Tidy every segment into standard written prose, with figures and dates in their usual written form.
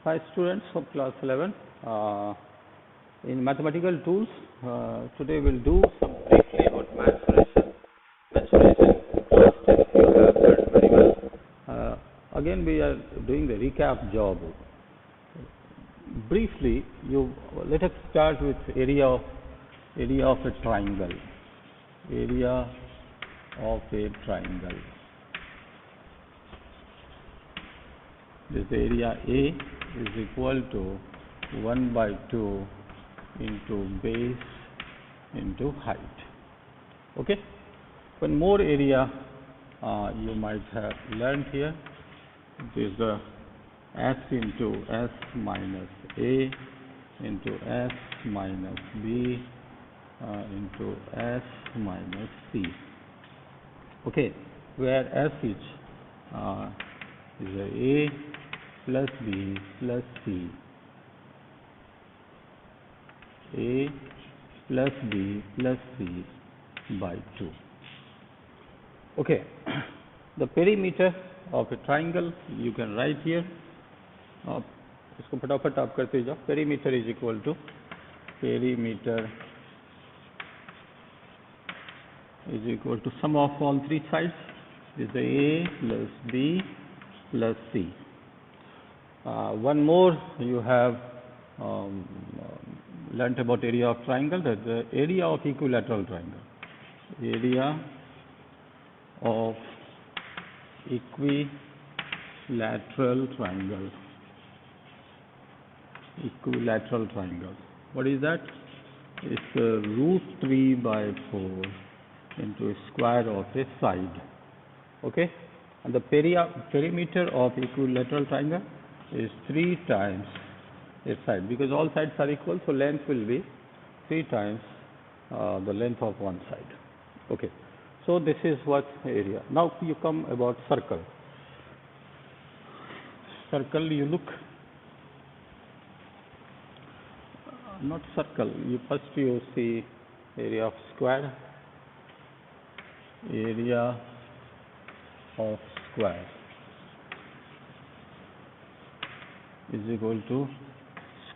Hi students of class 11. In mathematical tools, today we'll do some briefly about mensuration. Mensuration in class 10 you have learned very well. Again we are doing the recap job. Briefly, let us start with area of a triangle. Area of a triangle. This area A is equal to 1 by 2 into base into height. Okay. One more area you might have learned here. It is the S into S minus A into S minus B into S minus C. Okay, where S is A plus B plus C. A plus B plus C by 2. Okay, the perimeter of a triangle you can write here. इसको फटाफट आप करते जाओ. Perimeter is equal to sum of all three sides is the A plus B plus C. One more you have learnt about area of triangle, that the area of equilateral triangle. Area of equilateral triangle. Equilateral triangle. What is that? It's root 3 by 4 into square of a side. Okay? And the perimeter of equilateral triangle is 3 times a side, because all sides are equal, so length will be 3 times the length of one side. Okay, so this is what area. Now you come about circle. Circle, you look, not circle, first you see area of square. Area of square is equal to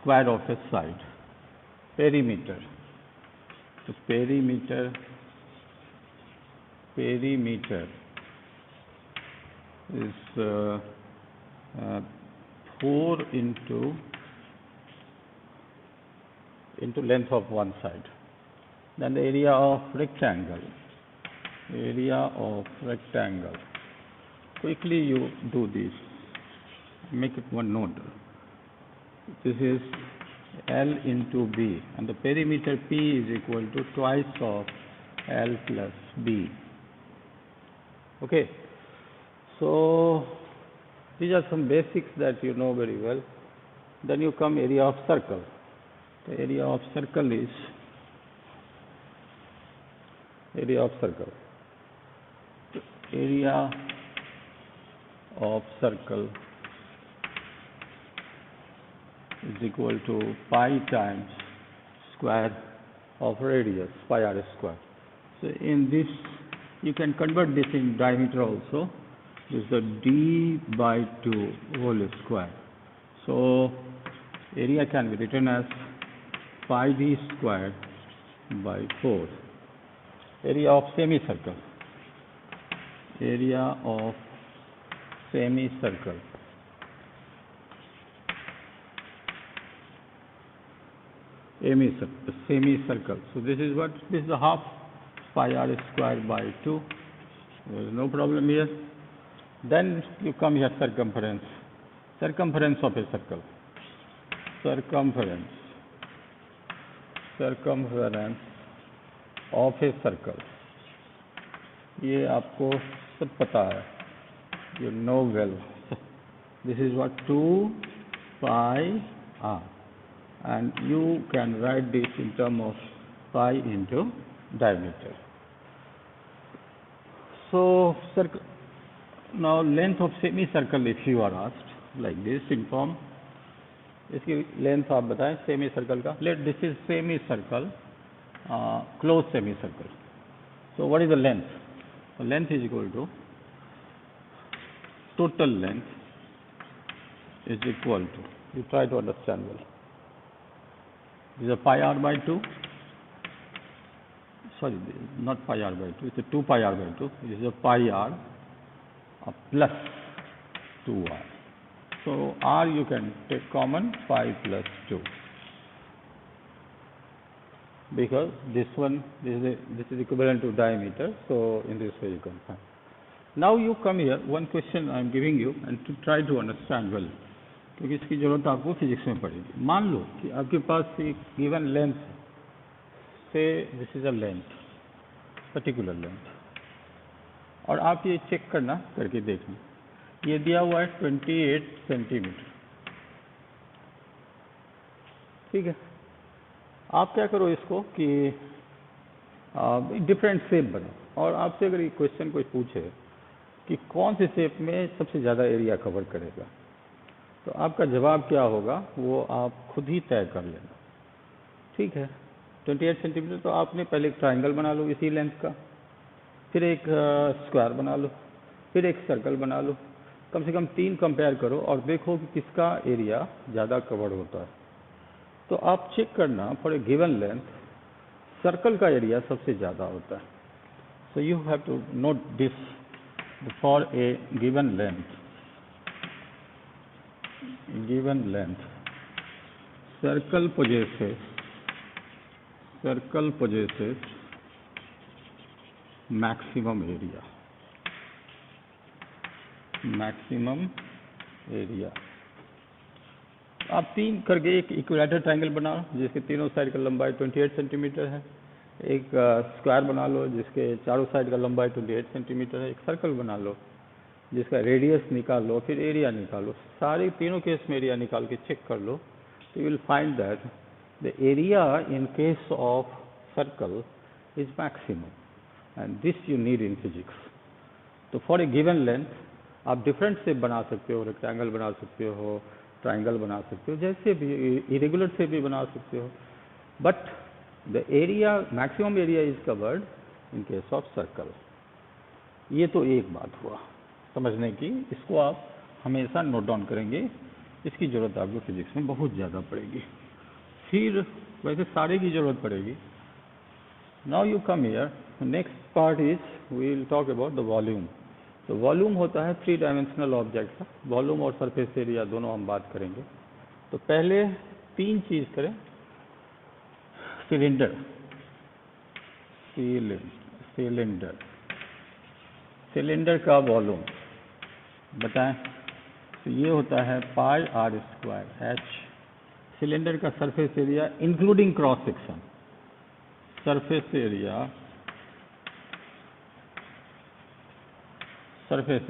square of a side. Perimeter. So perimeter is 4 into length of one side. Then the area of rectangle. Area of rectangle. Quickly you do this. Make it one note. This is L into B, and the perimeter P is equal to twice of L plus B. Okay. So these are some basics that you know very well. Then you come area of circle. The area of circle is area of circle is equal to pi times square of radius, pi r square. So in this, you can convert this in diameter also. This is the d by 2 whole square. So area can be written as pi d square by 4. Area of semicircle. Area of semicircle. Semicircle. So this is what? This is a half pi r square by 2. There is no problem here. Then you come here circumference. Circumference of a circle. Circumference of a circle. ये आपको सब पता है. You know well. This is what? 2 pi r. And you can write this in terms of pi into diameter. So now length of semicircle, if you are asked like this in form, इसकी length आप बताएं semicircle का. Let this is semicircle, closed semicircle. So what is the length? The length is equal to total length is equal to You try to understand well. This is a pi r by 2. Sorry, not pi r by 2. It's a 2 pi r by 2. This is a pi r plus 2r. So r you can take common, pi plus 2. Because this is equivalent to diameter, so in this way you can find. Now you come here, one question I am giving you and to try to understand well, क्योंकि इसकी जरूरत आपको physics में पड़ेगी. मान लो कि आपके पास एक गिवन लेंथ, से this is a length, particular length, और आप ये चेक करना करके देखना, ये दिया हुआ है 28 सेंटीमीटर. ठीक है, आप क्या करो इसको कि डिफरेंट शेप बनाओ, और आपसे अगर ये क्वेश्चन कोई पूछे कि कौन से शेप में सबसे ज़्यादा एरिया कवर करेगा, तो आपका जवाब क्या होगा वो आप खुद ही तय कर लेना. ठीक है, 28 सेंटीमीटर, तो आपने पहले एक ट्राइंगल बना लो इसी लेंथ का, फिर एक स्क्वायर बना लो, फिर एक सर्कल बना लो, कम से कम 3 कंपेयर करो और देखो कि किसका एरिया ज़्यादा कवर होता है. तो आप चेक करना, for a given length circle का एरिया सबसे ज़्यादा होता है. So you have to note this, for a given length circle possesses maximum area. आप 3 करके एक इक्विलैटरल ट्रायंगल बनाओ जिसके तीनों साइड का लंबाई 28 सेंटीमीटर है, एक स्क्वायर बना लो जिसके चारों साइड का लंबाई 28 सेंटीमीटर है, एक सर्कल बना लो जिसका रेडियस निकाल लो, फिर एरिया निकालो. सारे तीनों केस में एरिया निकाल के चेक कर लो, तो you will find that the area in case of circle is maximum, and this you need in physics. तो फॉर ए गिवन लेंथ आप डिफरेंट शेप बना सकते हो, रेक्टेंगल बना सकते हो, ट्राइंगल बना सकते हो, जैसे भी इरेगुलर शेप भी बना सकते हो, but the area maximum area is covered in case of circle. ये तो एक बात हुआ समझने की, इसको आप हमेशा नोट डाउन करेंगे, इसकी ज़रूरत आपको फिजिक्स में बहुत ज़्यादा पड़ेगी. फिर वैसे सारे की ज़रूरत पड़ेगी. Now you come here, next part is we will talk about the volume. तो वॉल्यूम होता है 3 डायमेंशनल ऑब्जेक्ट का. वॉल्यूम और सरफेस एरिया दोनों हम बात करेंगे. तो पहले 3 चीज़ करें. सिलेंडर का वॉल्यूम बताएं. तो ये होता है पाई आर स्क्वायर एच. सिलेंडर का surface area including cross section, surface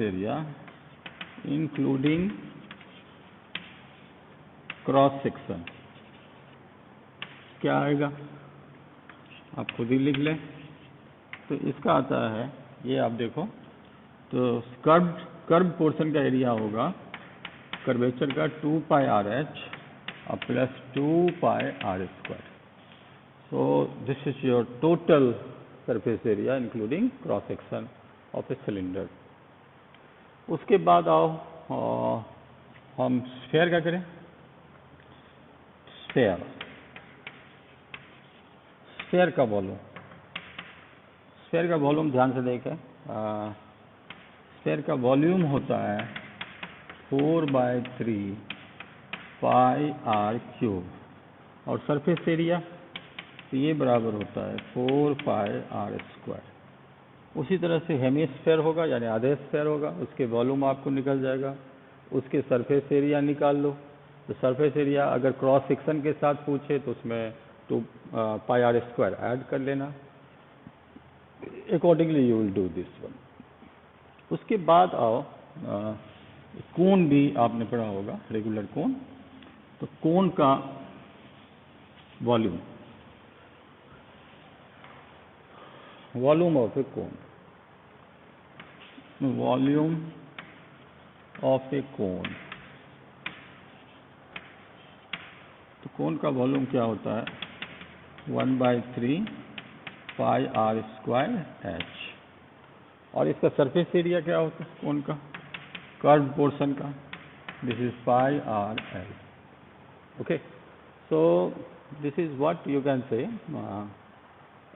area including cross section क्या आएगा आप खुद ही लिख लें. तो इसका आता है, ये आप देखो, तो कर्व पोर्शन का एरिया होगा कर्वेचर का 2 pi r h plus 2 pi r square. So this is your total surface area including cross section of a cylinder. उसके बाद आओ हम स्फीयर का करें. स्फीयर का वॉल्यूम ध्यान से देखें. स्फीयर का वॉल्यूम होता है 4/3 पाई आर क्यूब, और सरफेस एरिया तो ये बराबर होता है 4 पाई आर स्क्वायर. उसी तरह से हेमिस्फीयर होगा, यानी आधे स्फीयर होगा, उसके वॉल्यूम आपको निकल जाएगा, उसके सरफेस एरिया निकाल लो. तो सरफेस एरिया अगर क्रॉस सेक्शन के साथ पूछे तो उसमें 2 पाई आर स्क्वायर ऐड कर लेना. Accordingly you will do this one. उसके बाद आओ कोन भी आपने पढ़ा होगा, रेगुलर कोन. तो कोन का volume of a cone, volume of a cone. तो कोन का वॉल्यूम क्या होता है 1/3 पाई आर स्क्वायर एच. और इसका सरफेस एरिया क्या होता है कोन का, कर्व पोर्शन का, this is pi R L. Okay, so this is what you can say.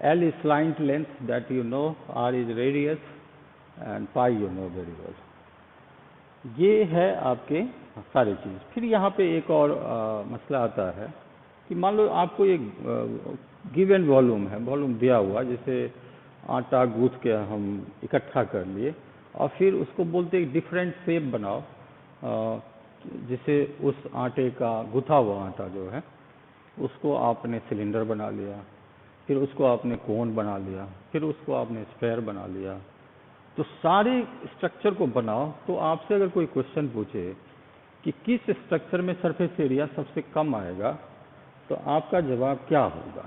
L is slant length, that you know, R is radius, and pi you know very well. ये है आपके सारी चीज़। फिर यहाँ पे एक और मसला आता है कि मान लो आपको एक गिवन वॉल्यूम है, वॉल्यूम दिया हुआ, जैसे आटा गूँथ के हम इकट्ठा कर लिए और फिर उसको बोलते हैं डिफरेंट शेप बनाओ, जैसे उस आटे का गुथा हुआ आटा जो है उसको आपने सिलेंडर बना लिया, फिर उसको आपने कोन बना लिया, फिर उसको आपने स्फेयर बना लिया। तो सारे स्ट्रक्चर को बनाओ, तो आपसे अगर कोई क्वेश्चन पूछे कि किस स्ट्रक्चर में सरफेस एरिया सबसे कम आएगा, तो आपका जवाब क्या होगा?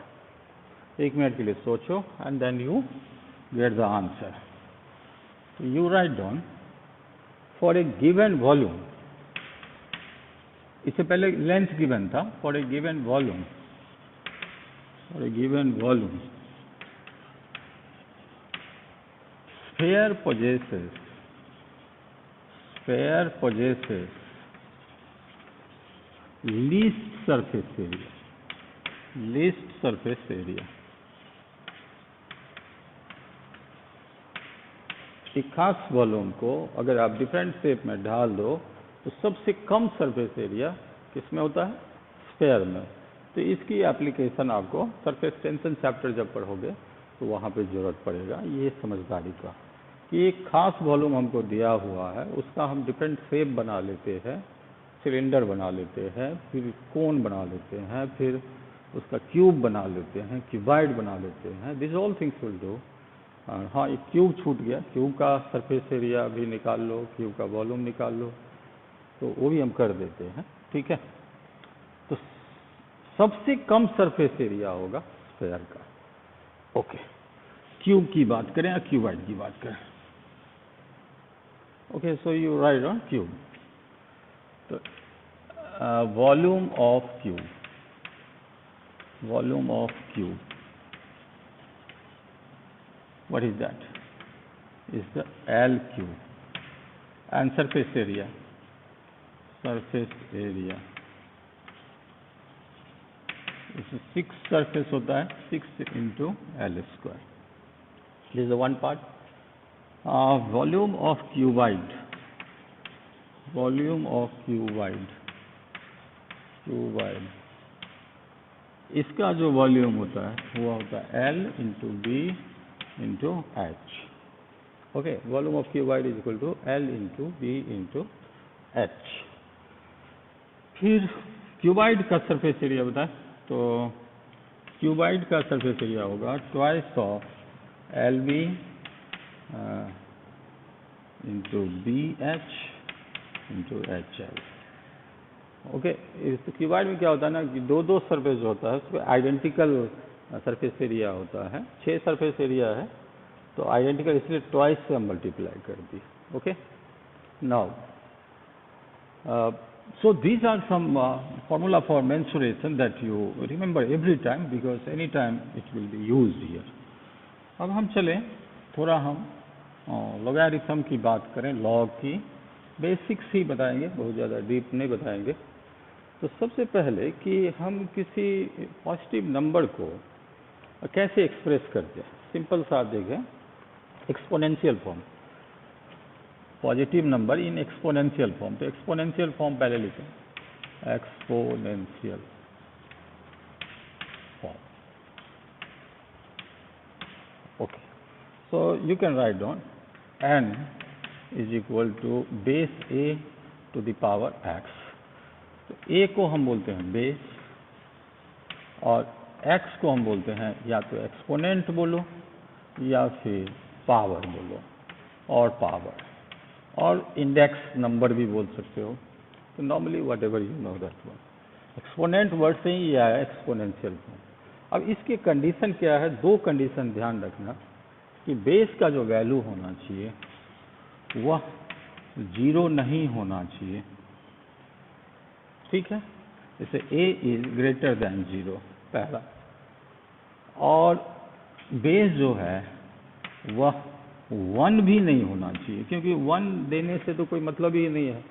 1 मिनट के लिए सोचो and then you get the answer. You write down for a given volume, इससे पहले लेंथ गिवन था, for a given volume, for a given volume sphere possesses least surface area। एक खास वॉल्यूम को अगर आप डिफरेंट शेप में ढाल दो तो सबसे कम सरफेस एरिया किस में होता है? स्फेयर में। तो इसकी एप्लीकेशन आपको सरफेस टेंशन चैप्टर जब पढ़ोगे तो वहाँ पे जरूरत पड़ेगा, ये समझदारी का, कि एक खास वॉल्यूम हमको दिया हुआ है, उसका हम डिफरेंट शेप बना लेते हैं, सिलेंडर बना लेते हैं, फिर कोन बना लेते हैं, फिर उसका क्यूब बना लेते हैं, क्यूबाइड बना लेते हैं। This all things will do. हाँ, एक क्यूब छूट गया, क्यूब का सरफेस एरिया भी निकाल लो, क्यूब का वॉल्यूम निकाल लो, तो वो भी हम कर देते हैं, ठीक है। तो सबसे कम सरफेस एरिया होगा स्फेयर का। ओके, क्यूब की बात करें या क्यूबाइड की बात करें? Okay, so you write on cube. तो volume of cube, volume of cube, what is that? Is the L cube, and surface area, इस 6 सरफेस होता है, 6 into L square। This is the one part। Volume of cuboid, volume of cuboid, इसका जो volume होता है वो होता है L into B into H। Okay, volume of cuboid is equal to L into B into H। फिर cuboid का surface area बताएं, तो क्यूबाइड का सरफेस एरिया होगा twice of LB into BH into HL। Okay, इस cuboid में क्या होता है ना कि दो सरफेस जो होता है उसमें आइडेंटिकल सरफेस एरिया होता है। 6 सरफेस एरिया है तो आइडेंटिकल, इसलिए ट्वाइस से हम मल्टीप्लाई कर दी। Okay, now so these are some formula for mensuration that you remember every time because any time it will be used here। अब हम चलें थोड़ा हम लॉगरिथम की बात करें, लॉग की बेसिक्स ही बताएंगे, बहुत ज़्यादा डीप नहीं बताएंगे। तो सबसे पहले कि हम किसी पॉजिटिव नंबर को कैसे एक्सप्रेस करते हैं, सिंपल सा देखें, exponential form, positive number in exponential form. तो एक्सपोनेंशियल फॉर्म पहले लिखें, exponential form. Okay, so you can write down n is equal to base a to the power x। तो a को हम बोलते हैं बेस और x को हम बोलते हैं या तो एक्सपोनेंट बोलो या फिर पावर बोलो, और पावर और इंडेक्स नंबर भी बोल सकते हो। तो normally what ever you know that one, exponent word से ही आया है एक्सपोनेंशियल फॉर्म। अब इसकी कंडीशन क्या है? 2 कंडीशन ध्यान रखना कि बेस का जो वैल्यू होना चाहिए वह 0 नहीं होना चाहिए, ठीक है। जैसे a इज ग्रेटर देन 0 पहला, और बेस जो है वह 1 भी नहीं होना चाहिए, क्योंकि 1 देने से तो कोई मतलब ही नहीं है।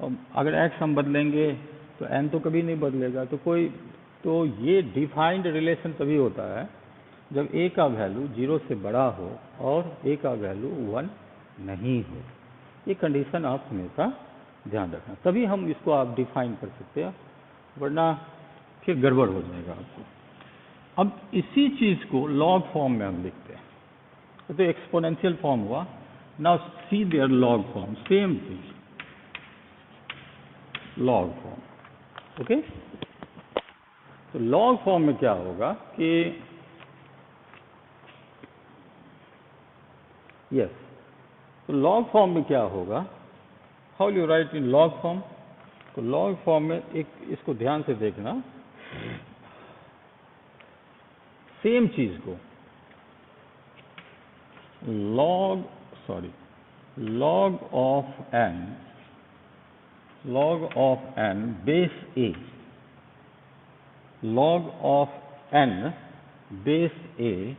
और अगर x हम बदलेंगे तो n तो कभी नहीं बदलेगा। तो ये डिफाइंड रिलेशन तभी होता है जब a का वैल्यू 0 से बड़ा हो और a का वैल्यू 1 नहीं हो। ये कंडीशन आप हमेशा ध्यान रखना, तभी हम इसको आप डिफाइन कर सकते हैं, वरना फिर गड़बड़ हो जाएगा आपको। अब इसी चीज को लॉग फॉर्म में हम लिखते हैं, तो एक्सपोनेंशियल फॉर्म हुआ। Now see there log form, same thing, log form. Okay, तो लॉग फॉर्म में क्या होगा कि यस, तो लॉग फॉर्म में क्या होगा, how you right in log form. तो लॉग फॉर्म में एक इसको ध्यान से देखना, सेम चीज को log of n base a, log of n base a,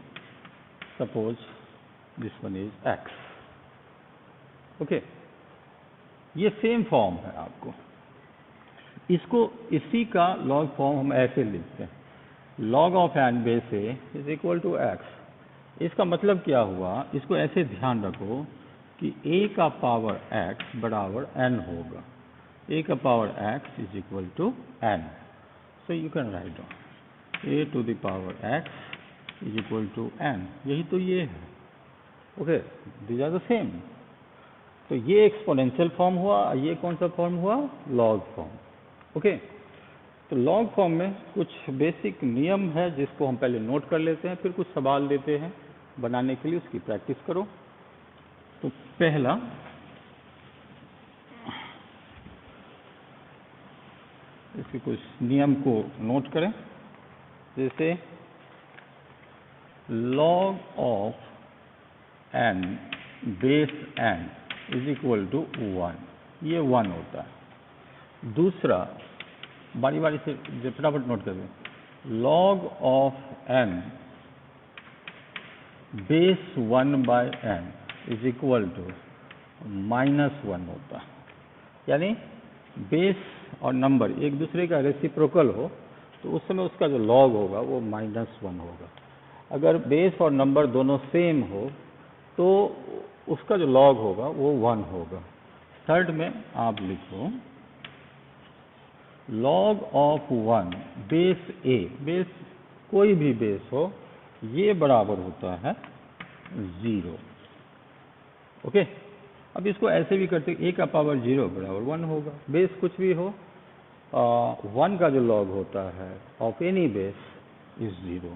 suppose this one is x। Okay, ये सेम फॉर्म है आपको, इसको इसी का लॉग फॉर्म हम ऐसे लिखते हैं, log of n base a is equal to x। इसका मतलब क्या हुआ, इसको ऐसे ध्यान रखो कि a का पावर x बराबर n होगा, a का power x is equal to n। So you can write down a to the power x is equal to n। यही तो ये है। Okay, these are the same। तो ये एक्सपोनेंशियल फॉर्म हुआ, ये कौन सा फॉर्म हुआ, लॉग फॉर्म। ओके, तो लॉग फॉर्म में कुछ बेसिक नियम है जिसको हम पहले नोट कर लेते हैं, फिर कुछ सवाल देते हैं बनाने के लिए, उसकी प्रैक्टिस करो। तो पहला, इसके कुछ नियम को नोट करें, जैसे log of n base n is equal to 1, ये 1 होता है। दूसरा, बारी बारी से फटाफट नोट कर दें, log of n base 1 by n is equal to -1 होता है। यानी बेस और नंबर एक दूसरे का रेसिप्रोकल हो तो उस समय उसका जो लॉग होगा वो -1 होगा। अगर बेस और नंबर दोनों सेम हो तो उसका जो लॉग होगा वो 1 होगा। थर्ड में आप लिखो log of 1 base a, base कोई भी बेस हो, ये बराबर होता है 0। ओके, अब इसको ऐसे भी करते, a का पावर 0 बराबर 1 होगा, बेस कुछ भी हो, 1 का जो लॉग होता है ऑफ एनी बेस इज 0।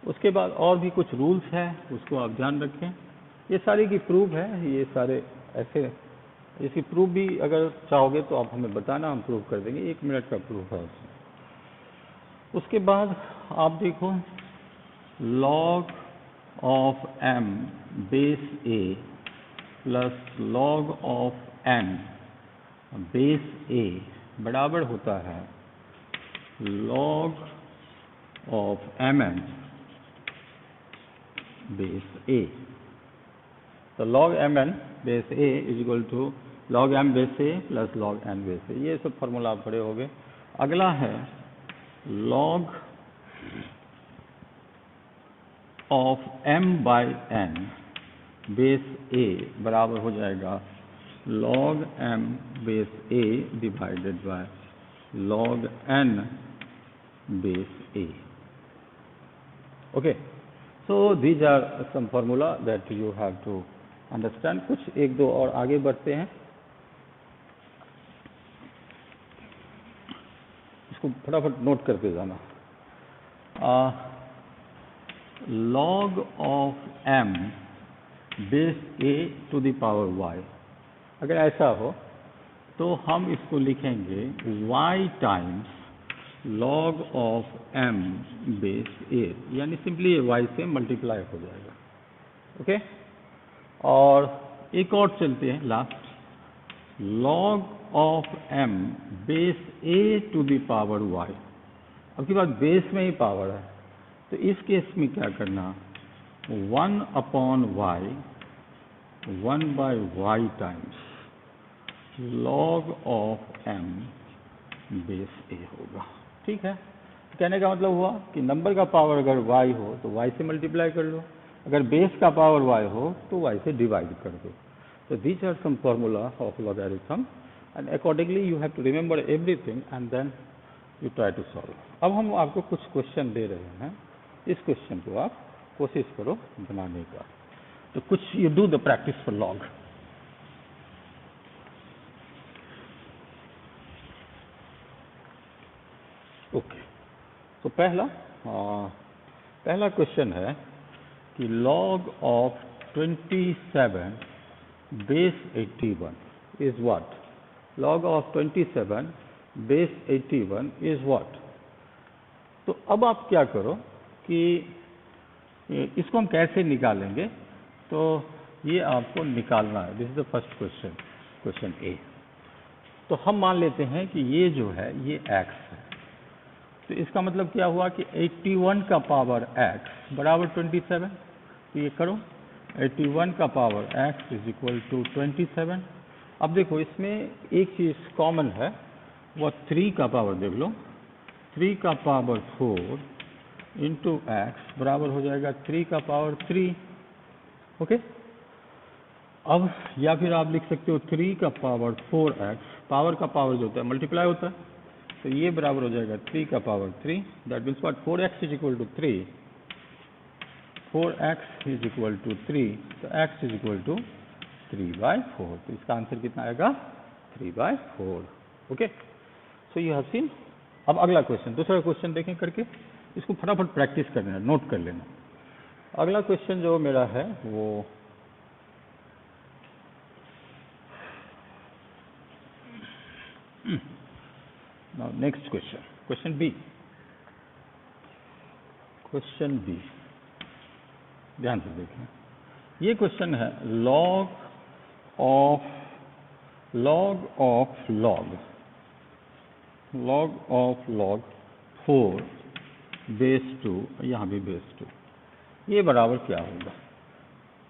उसके बाद और भी कुछ रूल्स हैं, उसको आप ध्यान रखें। ये सारी की प्रूफ है, ये सारे ऐसे, इसकी प्रूफ भी अगर चाहोगे तो आप हमें बताना, हम प्रूफ कर देंगे, 1 मिनट का प्रूफ है उसमें। उसके बाद आप देखो log of m base a plus log of n base a बराबर होता है log of mn base a। तो log mn base a is equal to log m base a plus log n base a, ये सब formula आप पढ़े होंगे। अगला है log of m by n base a बराबर हो जाएगा log m base a divided by log n base a। Okay, so these are some formula that you have to understand. कुछ एक दो और आगे बढ़ते हैं, इसको फटाफट नोट करके जाना। log of m base a to the power y, अगर ऐसा हो तो हम इसको लिखेंगे y times log of m base a, यानी सिंपली ये y से मल्टीप्लाई हो जाएगा। ओके, और एक और चलते हैं last, log of m base a to the power y। अब की बात बेस में ही पावर है, तो इस केस में क्या करना, 1 upon y 1 by y times log of m base a होगा। ठीक है, कहने का मतलब हुआ कि नंबर का पावर अगर y हो तो y से मल्टीप्लाई कर लो, अगर बेस का पावर y हो तो y से डिवाइड कर दो। तो these are some formula of logarithm and accordingly you have to remember everything and then you try to solve. अब हम आपको कुछ क्वेश्चन दे रहे हैं, इस क्वेश्चन को आप कोशिश करो बनाने का। तो कुछ you do the practice for log. Okay, तो पहला क्वेश्चन है कि log of 27 base 81 is what? Log of 27 base 81 is what? तो अब आप क्या करो कि इसको हम कैसे निकालेंगे, तो ये आपको निकालना है। This is the first question, question A. तो हम मान लेते हैं कि ये जो है ये x है, तो इसका मतलब क्या हुआ कि 81 का पावर x बराबर 27। तो ये करो, 81 का power x is equal to 27। अब देखो इसमें एक चीज़ कॉमन है, वो 3 का पावर देख लो, 3 का पावर 4 इंटू एक्स बराबर हो जाएगा 3 का पावर 3। ओके, अब या फिर आप लिख सकते हो 3 का पावर 4x, पावर का पावर जो होता है मल्टीप्लाई होता है, तो ये बराबर हो जाएगा 3 का power 3। That means what, 4x is equal to 3, 4x is equal to 3, तो x इज इक्वल टू 3/4। तो इसका आंसर कितना आएगा, 3/4। Okay, so you have seen. अब अगला क्वेश्चन, दूसरा क्वेश्चन देखें करके, इसको फटाफट प्रैक्टिस कर लेना, नोट कर लेना। अगला क्वेश्चन जो मेरा है वो now next question, question B. Question B ध्यान से देखें, ये क्वेश्चन है log of log 4 बेस 2, यहाँ भी बेस 2, ये बराबर क्या होगा,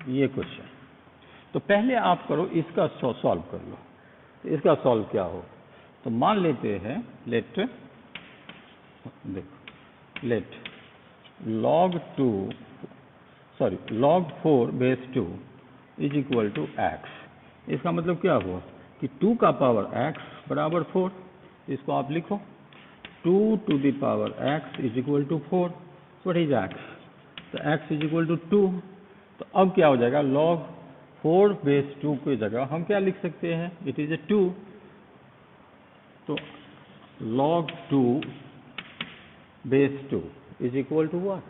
ये क्वेश्चन। तो पहले आप करो इसका सॉल्व कर लो। तो इसका सॉल्व क्या हो, तो मान लेते हैं let log 4 base 2 is equal to x. इसका मतलब क्या हुआ कि 2 का पावर x बराबर 4, इसको आप लिखो 2 to the power x is equal to 4। What is x, तो x इज इक्वल टू 2। तो अब क्या हो जाएगा, log 4 बेस 2 की जगह हम क्या लिख सकते हैं, इट इज ए 2। तो log 2 base 2 is equal to what,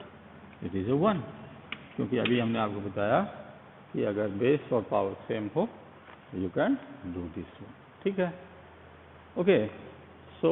it is a 1, क्योंकि अभी हमने आपको बताया कि अगर बेस और पावर सेम हो you can do this one. ठीक है, ओके, सो